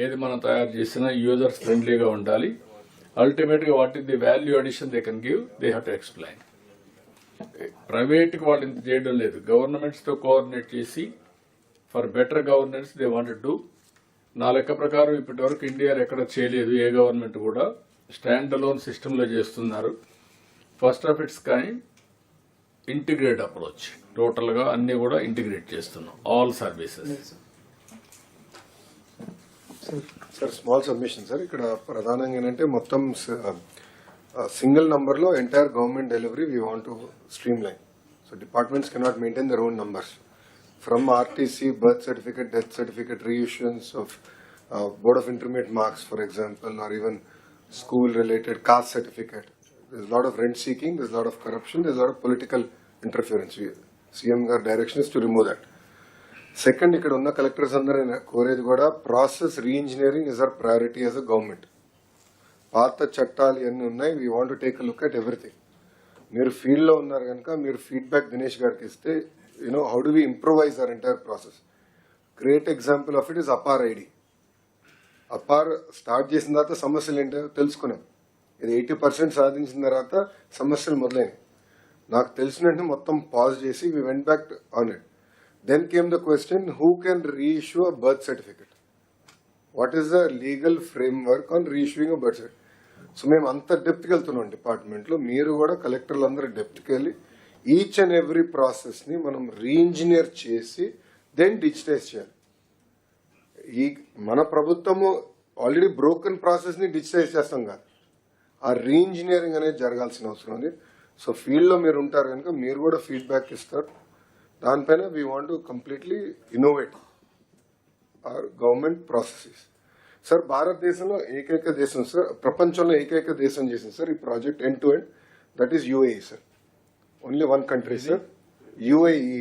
ఏది మనం తయారు చేసినా యూజర్స్ ఫ్రెండ్లీగా ఉండాలి. అల్టిమేట్గా what is the value addition they can give, they have to explain. ప్రైవేట్కి వాళ్ళు ఇంత చేయడం లేదు, గవర్నమెంట్స్తో కోఆర్డినేట్ చేసి for better governance they want to. నా లెక్క ప్రకారం ఇప్పటి వరకు ఇండియాలో ఎక్కడ చేయలేదు, ఏ గవర్నమెంట్ కూడా స్టాండ్ అలోన్ సిస్టంలో చేస్తున్నారు. First of its kind integrate approach, టోటల్గా అన్నీ కూడా ఇంటిగ్రేట్ చేస్తున్నాం, all services. Sir small submission sir, ఇక్కడ ప్రధానంగా ఏంటంటే మొత్తం సింగిల్ నంబర్లో entire government delivery we want to stream line. So departments cannot maintain their own numbers. From RTC, birth certificate, death certificate, reissuance of Board of Intermediate marks, for example, or even school-related caste certificate. There's a lot of rent seeking, there's a lot of corruption, there's a lot of political interference. CM గారి direction is to remove that. Second, ఇక్కడ ఉన్న collectors అందరూ కోరేది కూడా process re-engineering is our priority as a government. పాత చట్టాలు ఇవన్నీ ఉన్నాయి, we want to take a look at everything. మీరు ఫీల్డ్లో ఉన్నారు కనుక మీరు ఫీడ్బ్యాక్ దినేష్ గారికి ఇస్తే, how do we improvise our entire process? Great example of it is APAR ID. APAR start చేసిన తర్వాత సమస్యలు ఏంటో తెలుసుకున్నాం. ఇది 80% సాధించిన తర్వాత సమస్యలు మొదలైనవి. నాకు తెలిసినట్టు మొత్తం పాజ్ చేసి we went back on it. Then came the question, who can reissue a birth certificate? What is the legal framework on reissuing a birth certificate? So మేము అంత డెప్త్కి వెళ్తున్నాం డిపార్ట్మెంట్లో, మీరు కూడా కలెక్టర్లు అందరూ డెప్త్కి వెళ్ళి ఈచ్ అండ్ ఎవ్రీ ప్రాసెస్ని మనం రీఇంజనీర్ చేసి దెన్ డిజిటైజ్ చేయాలి. ఈ మన ప్రభుత్వము ఆల్రెడీ బ్రోకెన్ ప్రాసెస్ని డిజిటైజ్ చేస్తాం కాదు, ఆ రీఇంజనీరింగ్ అనేది జరగాల్సిన అవసరం ఉంది. సో ఫీల్డ్లో మీరు ఉంటారు కనుక మీరు కూడా ఫీడ్బ్యాక్ ఇస్తారు. దానిపైన we want to completely innovate our government processes. Sir భారతదేశంలో ఏకైక దేశం సార్, ప్రపంచంలో ఏకైక దేశం చేసింది సార్ ఈ project end to end, that is UAE sir. Only one country, sir. UAE,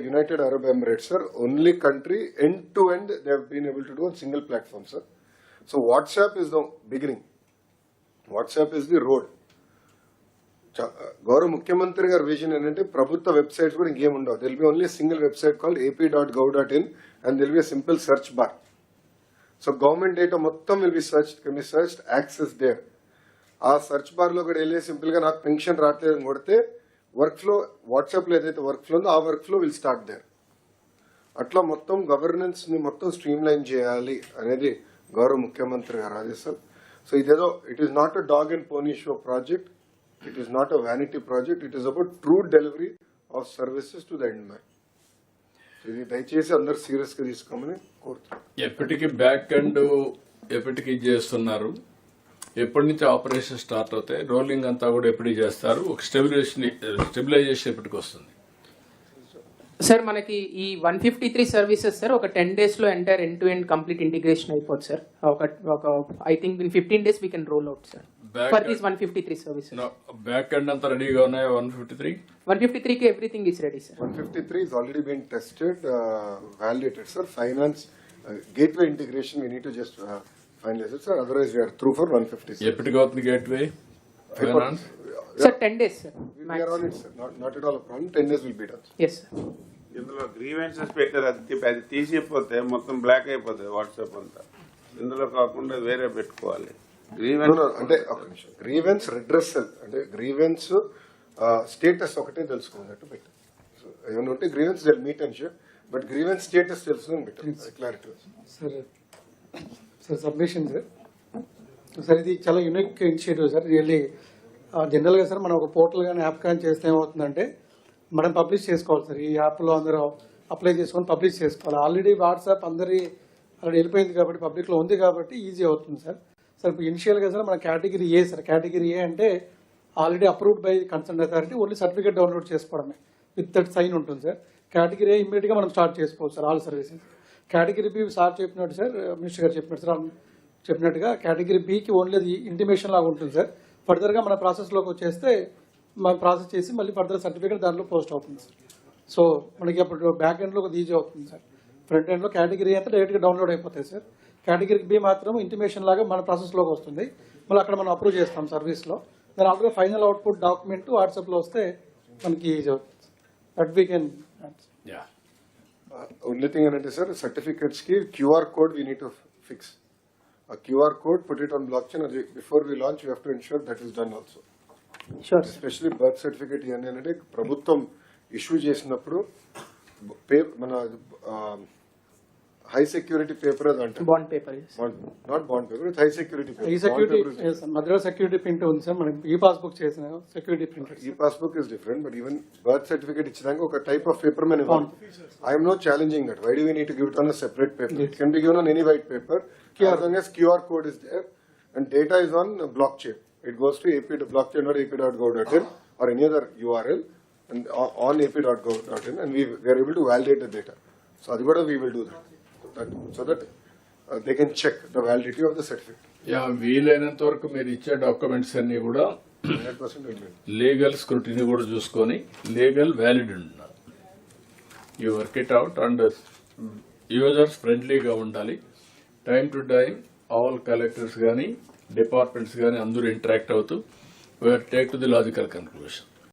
United Arab Emirates, sir. Only country end to end they have been able to do on single platform, sir. So WhatsApp is the beginning. WhatsApp is the road. గౌరవ ముఖ్యమంత్రి గారి vision ఏంటంటే ప్రభుత్వ websites కూడా ఇంకేం ఉండవు. There'll be only single website called ap.gov.in and there will be a simple search bar. So government data మొత్తం will be searched, can be searched, access there. ఆ సర్చ్ బార్లో కూడా వెళ్ళి సింపుల్గా నాకు పెన్షన్ రావట్లేదు అని కొడితే వర్క్ ఫ్లో, వాట్సాప్లో ఏదైతే వర్క్ ఫ్లో ఉందో ఆ work flow will start there. అట్లా మొత్తం గవర్నెన్స్ని మొత్తం స్ట్రీమ్ లైన్ చేయాలి అనేది గౌరవ ముఖ్యమంత్రి గారు ఆదేశం. సో ఇదేదో it is not a dog and pony show project, it is not a vanity project, it is about true delivery of services to the end man. ఇది దయచేసి అందరు సీరియస్గా తీసుకోమని కోరుతున్నాను. ఎప్పటికీ బ్యాక్ అండ్ ఎప్పటికీ చేస్తున్నారు, ఎప్పటి నుంచి ఆపరేషన్ స్టార్ట్ అవుతాయి, రోలింగ్ అంతా కూడా ఎప్పుడు చేస్తారు, ఒక స్టెబిలైజేషన్ ఎప్పటికి వస్తుంది? సార్ మనకి ఈ 153 సర్వీసెస్ సార్ ఒక 10 days లో entire end to end complete integration అయిపోతుంది సార్. ఒక I think in 15 days we can roll out sir for these 153 services. Back end అంతా రెడీగా ఉన్నాయా? 153 కి everything is ready sir. 153 is already been tested, validated, sir. Finance, gateway integration we need to just finalize it, sir. Otherwise we are through for 150. ఎప్పటికి అవుతుంది gateway finance? Sir 10 days sir. We are on it, sir. Not at all a problem. 10 days will be done. Yes sir. ఇందులో grievances పెట్టారు, అది తీసిపోతే మొత్తం black అయిపోతుంది WhatsApp అంతా. ఇందులో కాకుండా వేరే పెట్టుకోవాలి. అంటే గ్రీవెన్స్ రెడ్రెసల్ అంటే గ్రీవెన్స్ స్టేటస్ ఒకటే తెలుసుకున్నట్టు పెట్టారు. సో ఏమన్నా ఉంటే grievance meet and sure, but grievance status తెలుసుకుని పెట్టారు. క్లారిటీ సార్ సబ్మిషన్ సార్ ఇది చాలా యూనిక్ ఇనిషియేటివ్ సార్. రియల్లీ జనరల్గా సార్ మనం ఒక పోర్టల్ కానీ యాప్ కానీ చేస్తే ఏమవుతుందంటే మనం పబ్లిష్ చేసుకోవాలి సార్. ఈ యాప్లో అందరూ అప్లై చేసుకొని పబ్లిష్ చేసుకోవాలి. ఆల్రెడీ వాట్సాప్ అందరి ఆల్రెడీ వెళ్ళిపోయింది కాబట్టి పబ్లిక్లో ఉంది కాబట్టి ఈజీ అవుతుంది సార్. సార్ ఇప్పుడు ఇనిషియల్గా సార్ మన category A sir. Category A అంటే already approved by concern authority, only certificate download చేసుకోవడమే విత్ దట్ సైన్ ఉంటుంది సార్. కేటగిరీ ఏ ఇమ్మీడియట్గా మనం స్టార్ట్ చేసుకోవచ్చు sir all services. Category B sir చెప్పినట్టు సార్, మినిస్టర్ గారు చెప్పినట్టు సార్ చెప్పినట్టుగా కేటగిరీ బికి ఓన్లీ అది ఇంటిమేషన్ లాగా ఉంటుంది సార్. ఫర్దర్గా మన ప్రాసెస్లోకి వచ్చేస్తే మనం ప్రాసెస్ చేసి మళ్ళీ ఫర్దర్ సర్టిఫికేట్ దాంట్లో పోస్ట్ అవుతుంది సార్. సో మనకి అప్పుడు బ్యాక్ ఎండ్లో కొద్దిగా ఈజీ అవుతుంది సార్. ఫ్రంట్ ఎండ్లో కేటగిరీ అయితే డైరెక్ట్గా డౌన్లోడ్ అయిపోతాయి సార్. కేటగిరీ బి మాత్రం ఇంటిమేషన్ లాగా మన ప్రాసెస్లోకి వస్తుంది. మళ్ళీ అక్కడ మనం అప్రూవ్ చేస్తాం సర్వీస్లో. దాని ఆల్రెడీ ఫైనల్ అవుట్పుట్ డాక్యుమెంట్ వాట్సాప్లో వస్తే మనకి ఈజీ అవుతుంది. That we can. Only thing ఏంటంటే సార్ సర్టిఫికెట్స్ కి QR code we need to fix. A QR code, put it on blockchain, and before we launch, we have to ensure that is done also. Sure sir. Especially birth certificate ఇవన్నీ అంటే ప్రభుత్వం issue చేసినప్పుడు మన high security paper అది అంటే bond paper. Not bond paper, high security ఈ security మధ్యలో security print ఉంది సార్, మనం ఈ పాస్బుక్ చేసిన సెక్యూరిటీ ప్రింట్. ఈ passbook is different, but even birth certificate ఇచ్చినాక ఒక టైప్ ఆఫ్ పేపర్ మేము ఇవ్వాలి. I'm not challenging that. Why do we need to give it on a separate paper? It can be given on any white paper. As long as QR code is there and data is on blockchain, it goes to ap.blockchain.ap.gov.in or any other URL and on ap.gov.in, and we are able to validate the data. So adi kuda we will do that so that they can check the validity of the certificate. Yeah, వీలైనంత వరకు మీరు ఇచ్చే documents అన్ని కూడా 100% will be. Legal scrutiny కూడా చూసుకొని legal valid ఉండాలి. You work it out and users ఫ్రెండ్లీగా ఉండాలి. Time to time all collectors కానీ డిపార్ట్మెంట్స్ కానీ అందరూ ఇంటరాక్ట్ అవుతూ take to the logical conclusion.